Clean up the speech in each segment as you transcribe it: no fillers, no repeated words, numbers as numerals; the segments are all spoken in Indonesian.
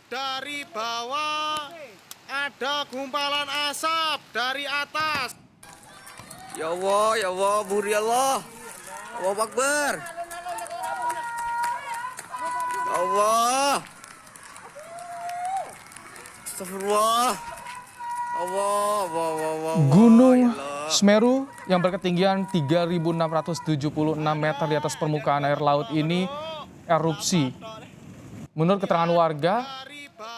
Dari bawah ada gumpalan asap dari atas. Ya Allah, Buri Allah. Allahu Akbar. Ya Allah. Astagfirullah. Allah. Gunung Ya Allah. Semeru yang berketinggian 3.676 meter di atas permukaan air laut ini erupsi. Menurut keterangan warga,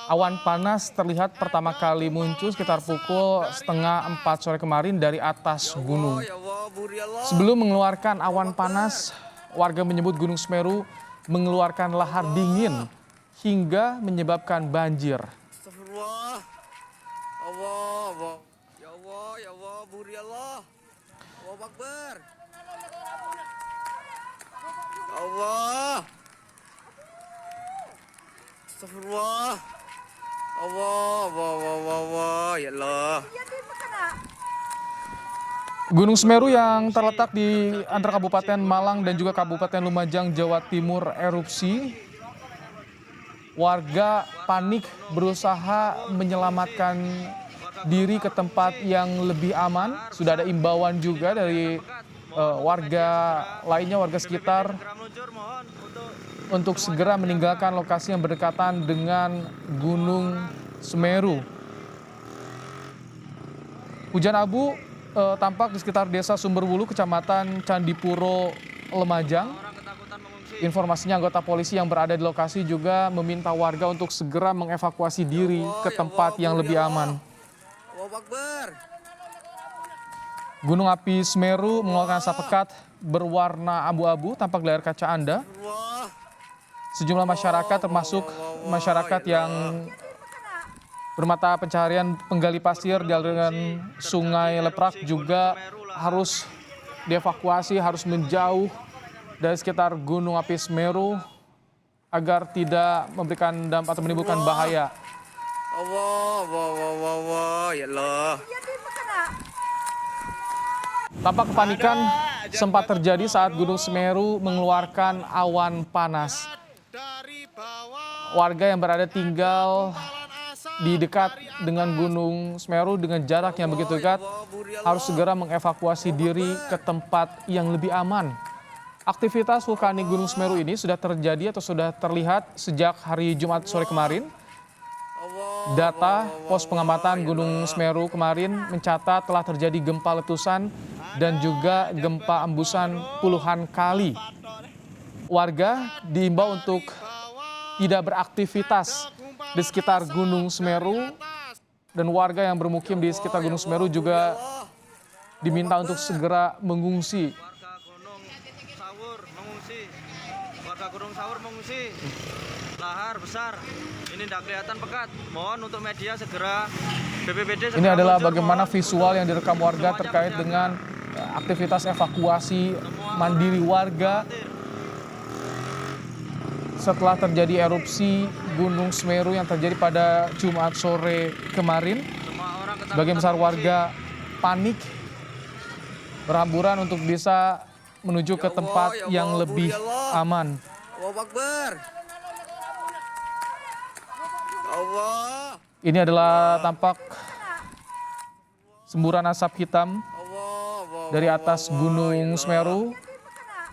awan panas terlihat pertama kali muncul sekitar pukul 3:30 sore kemarin dari atas gunung. Ya Allah, Buri Allah. Sebelum mengeluarkan awan panas, warga menyebut Gunung Semeru mengeluarkan lahar dingin hingga menyebabkan banjir. Astagfirullah. Allah. Ya Allah, Buri Allah. Allahu Akbar. Ya Allah. Astagfirullah. Allah. Ya Allah. Gunung Semeru yang terletak di antara Kabupaten Malang dan juga Kabupaten Lumajang, Jawa Timur erupsi. Warga panik berusaha menyelamatkan diri ke tempat yang lebih aman. Sudah ada imbauan juga dari warga lainnya, warga sekitar, untuk segera meninggalkan lokasi yang berdekatan dengan Gunung Semeru. Hujan abu tampak di sekitar desa Sumberwulu, Kecamatan Candipuro, Lumajang. Informasinya anggota polisi yang berada di lokasi juga meminta warga untuk segera mengevakuasi diri ke tempat yang lebih aman. Allahu Akbar. Gunung api Semeru mengeluarkan asap pekat berwarna abu-abu tampak di layar kaca Anda. Astagfirullah. Sejumlah masyarakat termasuk masyarakat yang bermata pencaharian penggali pasir di aliran Sungai Leprak juga harus dievakuasi, harus menjauh dari sekitar Gunung api Semeru agar tidak memberikan dampak atau menimbulkan bahaya. Allah. Ya Allah. Tampak kepanikan sempat terjadi saat Gunung Semeru mengeluarkan awan panas. Warga yang berada tinggal di dekat dengan Gunung Semeru dengan jarak yang begitu dekat harus segera mengevakuasi diri ke tempat yang lebih aman. Aktivitas vulkanik Gunung Semeru ini sudah terjadi atau sudah terlihat sejak hari Jumat sore kemarin. Data pos pengamatan Gunung Semeru kemarin mencatat telah terjadi gempa letusan dan juga gempa embusan puluhan kali. Warga diimbau untuk tidak beraktivitas di sekitar Gunung Semeru, dan warga yang bermukim di sekitar Gunung Semeru juga diminta untuk segera mengungsi. Warga Gunung Sawur mengungsi. Lahar besar. Ini tidak kelihatan pekat. Mohon untuk media segera BPBD segera. Ini adalah muncul, bagaimana mohon. visual yang direkam warga terkait dengan aktivitas evakuasi mandiri warga setelah terjadi erupsi Gunung Semeru yang terjadi pada Jumat sore kemarin. Semua orang ketakutan Sebagian besar mengungsi. warga panik berhamburan untuk bisa menuju ke tempat yang lebih aman. Allahu Akbar. Allah. Ini adalah tampak semburan asap hitam dari atas Gunung Semeru.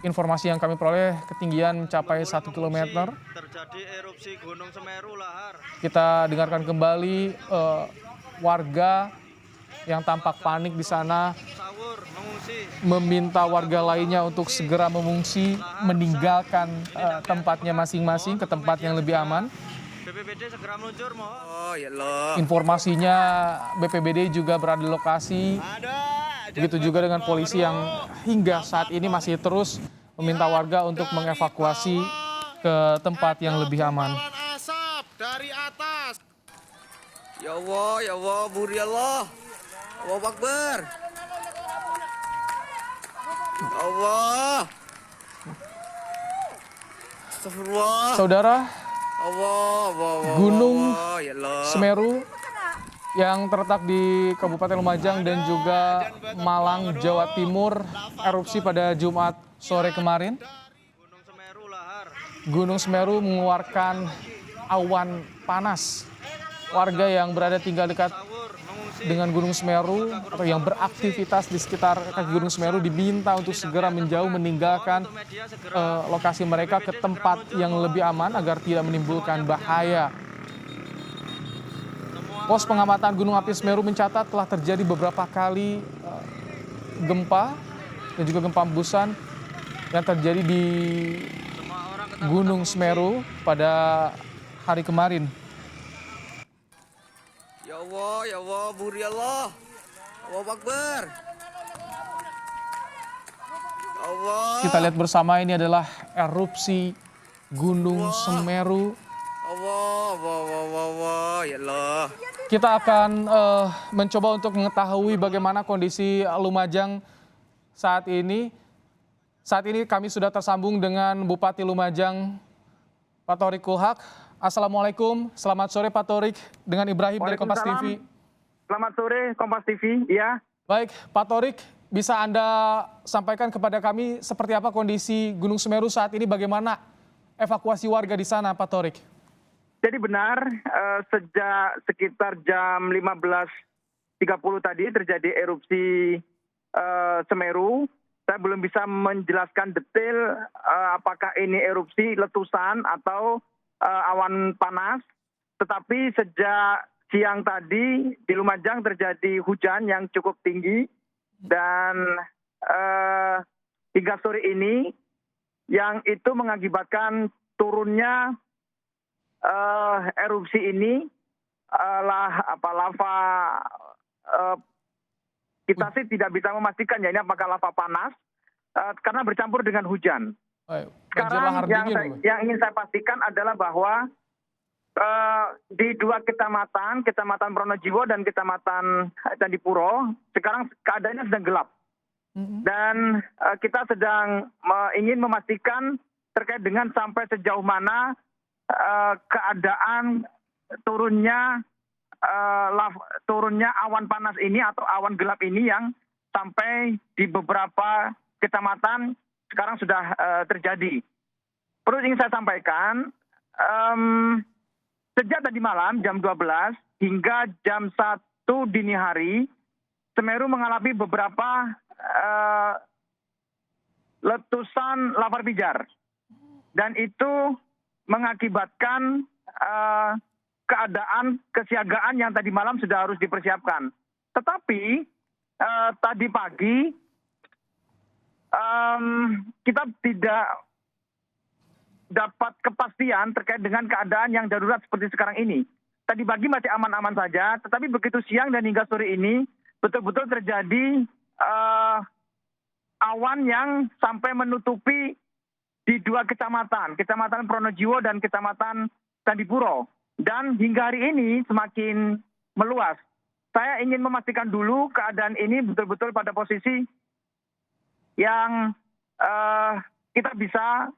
Informasi yang kami peroleh ketinggian mencapai 1 km. Terjadi erupsi Gunung Semeru lahar. Kita dengarkan kembali warga yang tampak panik di sana Sawur mengungsi. meminta warga lainnya untuk segera mengungsi, meninggalkan tempatnya masing-masing ke tempat yang lebih aman. BPBD segera meluncur, mohon. Oh ya Allah. Informasinya BPBD juga berada di lokasi. Begitu juga dengan polisi yang hingga saat ini masih terus meminta warga untuk mengevakuasi ke tempat yang lebih aman. Asap dari atas. Ya Allah, Buri Allah. Allahu Akbar. Ya Allah. Astagfirullah. Saudara, Allah. Gunung Ya Allah. Semeru yang terletak di Kabupaten Lumajang dan juga Malang, Jawa Timur erupsi pada Jumat sore kemarin. Gunung Semeru lahar. Gunung Semeru mengeluarkan awan panas. Warga yang berada tinggal dekat Sawur mengungsi. dengan Gunung Semeru atau yang beraktivitas di sekitar kaki Gunung Semeru diminta untuk segera menjauh meninggalkan Untuk media segera lokasi mereka ke tempat yang lebih aman agar tidak menimbulkan bahaya. Pos pengamatan Gunung Api Semeru mencatat telah terjadi beberapa kali gempa dan juga gempa hembusan yang terjadi di semua orang ketakutan Gunung mengungsi. Semeru pada hari kemarin. Ya Allah, Buri Allah. Allahu Akbar. Allah. Kita lihat bersama ini adalah erupsi Gunung Semeru. Allah, ya Allah. Kita akan mencoba untuk mengetahui bagaimana kondisi Lumajang saat ini. Saat ini kami sudah tersambung dengan Bupati Lumajang, Pak Thorik Kulhak. Assalamualaikum, selamat sore Pak Thorik, dengan Ibrahim dari Kompas TV. Selamat sore Kompas TV, ya. Baik, Pak Thorik, bisa Anda sampaikan kepada kami seperti apa kondisi Gunung Semeru saat ini, bagaimana evakuasi warga di sana, Pak Thorik? Jadi benar, sejak sekitar jam 15.30 tadi terjadi erupsi Semeru. Saya belum bisa menjelaskan detail apakah ini erupsi letusan atau awan panas. Tetapi sejak siang tadi di Lumajang terjadi hujan yang cukup tinggi. Dan hingga sore ini yang itu mengakibatkan turunnya erupsi ini lava kita sih tidak bisa memastikan ya ini apakah lava panas karena bercampur dengan hujan. Banjir Sekarang lahar dingin, Pak. yang ingin saya pastikan adalah bahwa di dua kecamatan Pronojiwo dan Kecamatan Candipuro, sekarang keadaannya sedang gelap. Dan kita sedang ingin memastikan terkait dengan sampai sejauh mana keadaan turunnya awan panas ini atau awan gelap ini yang sampai di beberapa kecamatan sekarang sudah terjadi. Perlu ingin saya sampaikan, sejak tadi malam jam 12 hingga jam 1 dini hari, Semeru mengalami beberapa letusan lava pijar. Dan itu mengakibatkan keadaan kesiagaan yang tadi malam sudah harus dipersiapkan. Tetapi tadi pagi kita tidak dapat kepastian terkait dengan keadaan yang darurat seperti sekarang ini. Tadi pagi masih aman-aman saja, tetapi begitu siang dan hingga sore ini betul-betul terjadi awan yang sampai menutupi di dua kecamatan, Kecamatan Pronojiwo dan Kecamatan Candipuro. Dan hingga hari ini semakin meluas. Saya ingin memastikan dulu keadaan ini betul-betul pada posisi yang kita bisa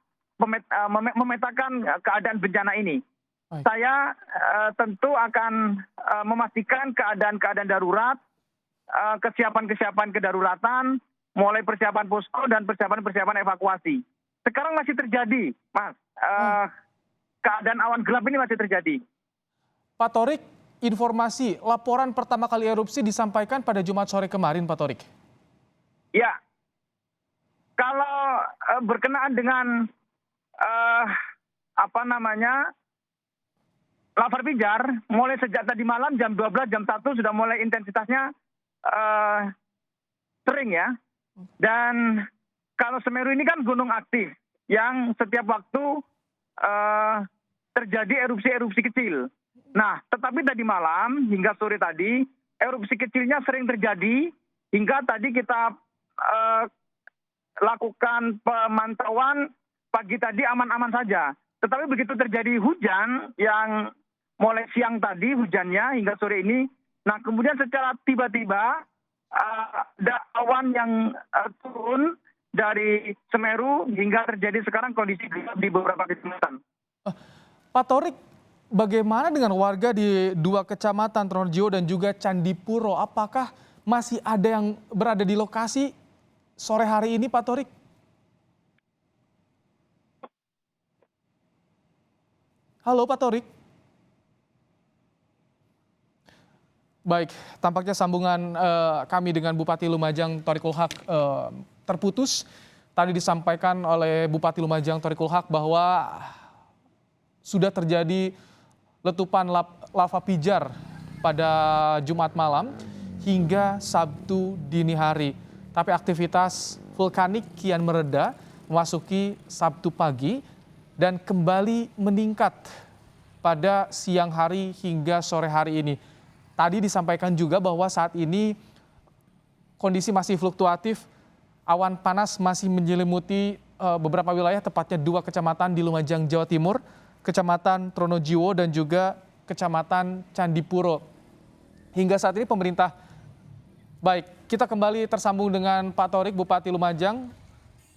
memetakan keadaan bencana ini. Baik. Saya tentu akan memastikan keadaan-keadaan darurat, kesiapan-kesiapan kedaruratan, mulai persiapan posko dan persiapan-persiapan evakuasi. Sekarang masih terjadi, Mas. Keadaan awan gelap ini masih terjadi. Pak Thorik, informasi laporan pertama kali erupsi disampaikan pada Jumat sore kemarin, Pak Thorik. Ya, kalau berkenaan dengan lava pijar, mulai sejak tadi malam jam 12, jam 1 sudah mulai intensitasnya sering ya. Dan kalau Semeru ini kan gunung aktif yang setiap waktu terjadi erupsi-erupsi kecil. Nah, tetapi tadi malam hingga sore tadi, erupsi kecilnya sering terjadi hingga tadi kita lakukan pemantauan pagi tadi aman-aman saja. Tetapi begitu terjadi hujan yang mulai siang tadi hujannya hingga sore ini, nah kemudian secara tiba-tiba ada awan yang turun dari Semeru hingga terjadi sekarang kondisi gelap di beberapa kecamatan. Pak Thorik, bagaimana dengan warga di dua kecamatan Pronojiwo dan juga Candipuro? Apakah masih ada yang berada di lokasi sore hari ini, Pak Thorik? Halo Pak Thorik. Baik, tampaknya sambungan kami dengan Bupati Lumajang Thoriqul Haq terputus. Tadi disampaikan oleh Bupati Lumajang Thoriqul Haq bahwa sudah terjadi letupan lava pijar pada Jumat malam hingga Sabtu dini hari. Tapi aktivitas vulkanik kian mereda memasuki Sabtu pagi dan kembali meningkat pada siang hari hingga sore hari ini. Tadi disampaikan juga bahwa saat ini kondisi masih fluktuatif, awan panas masih menyelimuti beberapa wilayah, tepatnya 2 kecamatan di Lumajang, Jawa Timur, Kecamatan Tronojiwo dan juga Kecamatan Candipuro. Hingga saat ini pemerintah, baik, kita kembali tersambung dengan Pak Thorik, Bupati Lumajang.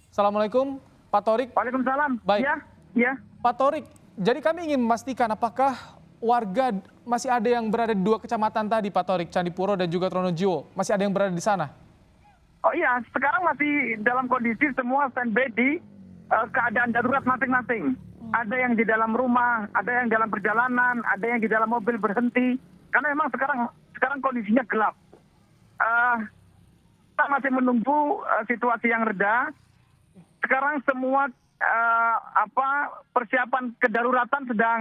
Assalamualaikum, Pak Thorik. Waalaikumsalam. Baik. Ya. Pak Thorik, jadi kami ingin memastikan apakah warga masih ada yang berada di 2 kecamatan tadi, Pak Thorik, Candipuro dan juga Tronojiwo. Masih ada yang berada di sana? Oh iya, sekarang masih dalam kondisi semua standby di keadaan darurat masing-masing. Ada yang di dalam rumah, ada yang dalam perjalanan, ada yang di dalam mobil berhenti. Karena memang sekarang kondisinya gelap. Kita masih menunggu situasi yang reda. Sekarang semua persiapan kedaruratan sedang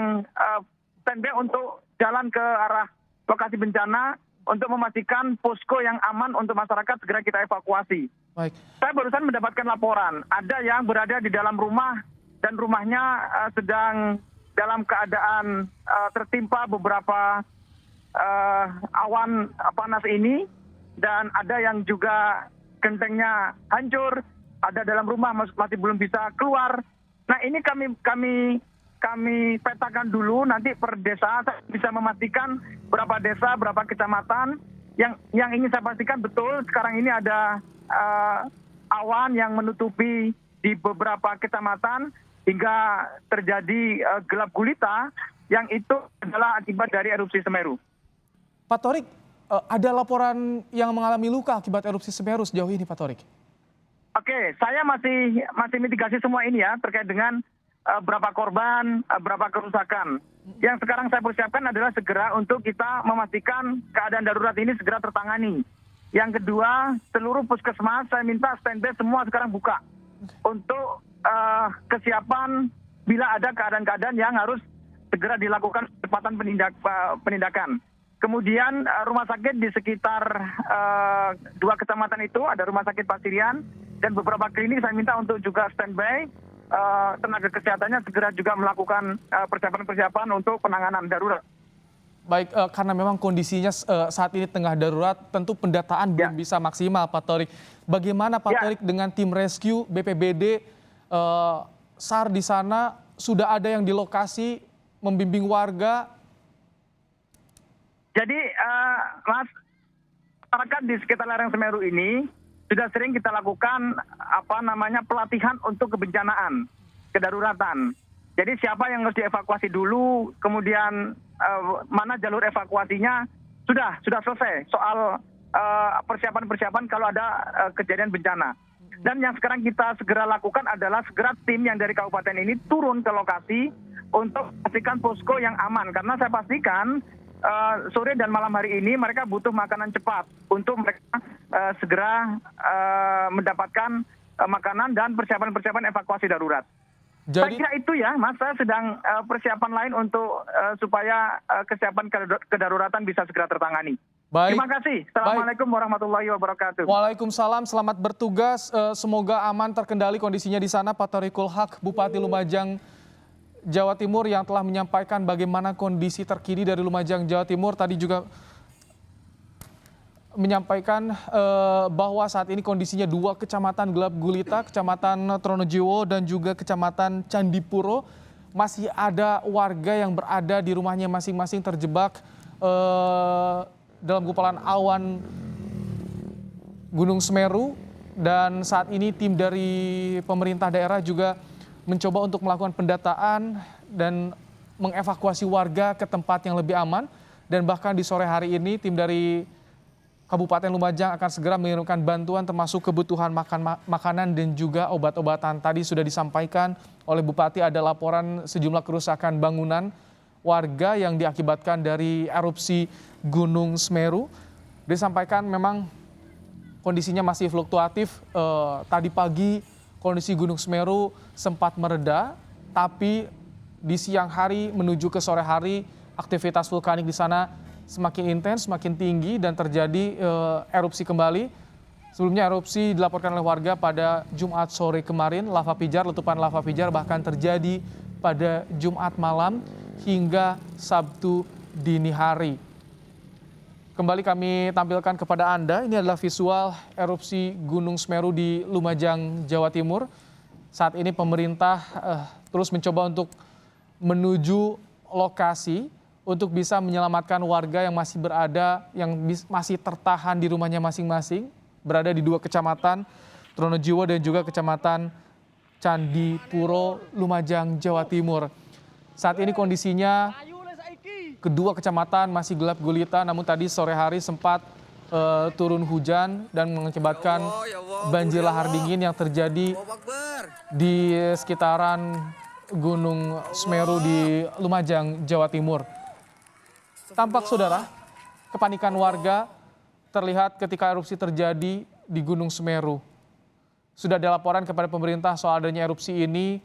standby untuk jalan ke arah lokasi bencana untuk memastikan posko yang aman untuk masyarakat segera kita evakuasi. Baik. Saya barusan mendapatkan laporan, ada yang berada di dalam rumah dan rumahnya sedang dalam keadaan tertimpa beberapa awan panas ini, dan ada yang juga gentengnya hancur, ada dalam rumah masih belum bisa keluar. Nah, ini kami petakan dulu, nanti per desa saya bisa memastikan berapa desa, berapa kecamatan. Yang ingin saya pastikan betul sekarang ini ada awan yang menutupi di beberapa kecamatan hingga terjadi gelap gulita, yang itu adalah akibat dari erupsi Semeru. Pak Thorik, ada laporan yang mengalami luka akibat erupsi Semeru sejauh ini, Pak Thorik? Oke, saya masih mitigasi semua ini ya, terkait dengan berapa korban, berapa kerusakan. Yang sekarang saya persiapkan adalah segera untuk kita memastikan keadaan darurat ini segera tertangani. Yang kedua, seluruh puskesmas saya minta standby semua sekarang buka untuk kesiapan bila ada keadaan-keadaan yang harus segera dilakukan kecepatan penindakan. Kemudian rumah sakit di sekitar 2 kecamatan itu, ada rumah sakit Pasirian dan beberapa klinik saya minta untuk juga standby. Tenaga kesehatannya segera juga melakukan persiapan-persiapan untuk penanganan darurat. Baik, karena memang kondisinya saat ini tengah darurat, tentu pendataan belum bisa maksimal, Pak Thorik. Bagaimana Pak Thorik dengan tim rescue, BPBD, SAR di sana, sudah ada yang di lokasi membimbing warga? Jadi, Mas, masyarakat di sekitar lereng Semeru ini sudah sering kita lakukan pelatihan untuk kebencanaan, kedaruratan. Jadi siapa yang harus dievakuasi dulu, kemudian mana jalur evakuasinya sudah selesai soal persiapan-persiapan kalau ada kejadian bencana. Dan yang sekarang kita segera lakukan adalah segera tim yang dari kabupaten ini turun ke lokasi untuk memastikan posko yang aman, karena saya pastikan sore dan malam hari ini mereka butuh makanan cepat untuk mereka segera mendapatkan makanan dan persiapan-persiapan evakuasi darurat. Saya kira itu ya, Mas. Saya sedang persiapan lain untuk supaya kesiapan kedaruratan bisa segera tertangani. Baik. Terima kasih. Assalamualaikum warahmatullahi wabarakatuh. Waalaikumsalam, selamat bertugas. Semoga aman terkendali kondisinya di sana, Pak Thoriqul Haq, Bupati Lumajang, Jawa Timur, yang telah menyampaikan bagaimana kondisi terkini dari Lumajang, Jawa Timur. Tadi juga menyampaikan bahwa saat ini kondisinya 2 kecamatan gelap gulita, Kecamatan Tronojiwo dan juga Kecamatan Candipuro. Masih ada warga yang berada di rumahnya masing-masing terjebak dalam gumpalan awan Gunung Semeru. Dan saat ini tim dari pemerintah daerah juga mencoba untuk melakukan pendataan dan mengevakuasi warga ke tempat yang lebih aman. Dan bahkan di sore hari ini tim dari Kabupaten Lumajang akan segera mengirimkan bantuan termasuk kebutuhan makanan dan juga obat-obatan. Tadi sudah disampaikan oleh Bupati ada laporan sejumlah kerusakan bangunan warga yang diakibatkan dari erupsi Gunung Semeru. Disampaikan memang kondisinya masih fluktuatif. Tadi pagi kondisi Gunung Semeru sempat mereda, tapi di siang hari menuju ke sore hari aktivitas vulkanik di sana semakin intens, semakin tinggi dan terjadi erupsi kembali. Sebelumnya erupsi dilaporkan oleh warga pada Jumat sore kemarin, letupan lava pijar bahkan terjadi pada Jumat malam hingga Sabtu dini hari. Kembali kami tampilkan kepada Anda, ini adalah visual erupsi Gunung Semeru di Lumajang, Jawa Timur. Saat ini pemerintah terus mencoba untuk menuju lokasi untuk bisa menyelamatkan warga yang masih berada, yang masih tertahan di rumahnya masing-masing, berada di 2 kecamatan, Tronojiwo dan juga kecamatan Candipuro, Lumajang, Jawa Timur. Saat ini kondisinya kedua kecamatan masih gelap gulita, namun tadi sore hari sempat turun hujan dan mengakibatkan banjir lahar dingin yang terjadi di sekitaran Gunung Semeru di Lumajang, Jawa Timur. Tampak saudara, kepanikan warga terlihat ketika erupsi terjadi di Gunung Semeru. Sudah ada laporan kepada pemerintah soal adanya erupsi ini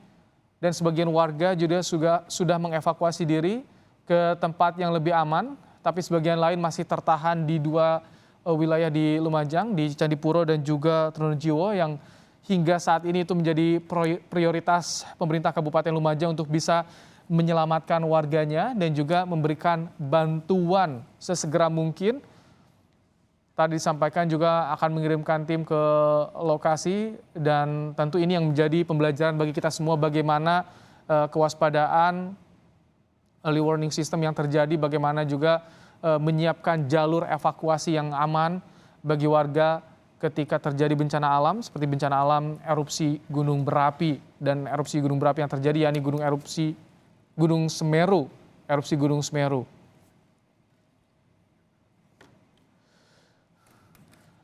dan sebagian warga juga sudah mengevakuasi diri ke tempat yang lebih aman, tapi sebagian lain masih tertahan di 2 wilayah di Lumajang, di Candipuro dan juga Tronojiwo yang hingga saat ini itu menjadi prioritas pemerintah Kabupaten Lumajang untuk bisa menyelamatkan warganya dan juga memberikan bantuan sesegera mungkin. Tadi disampaikan juga akan mengirimkan tim ke lokasi dan tentu ini yang menjadi pembelajaran bagi kita semua bagaimana kewaspadaan early warning system yang terjadi, bagaimana juga menyiapkan jalur evakuasi yang aman bagi warga ketika terjadi bencana alam seperti bencana alam erupsi gunung berapi dan erupsi gunung berapi yang terjadi yakni Gunung Semeru, erupsi Gunung Semeru.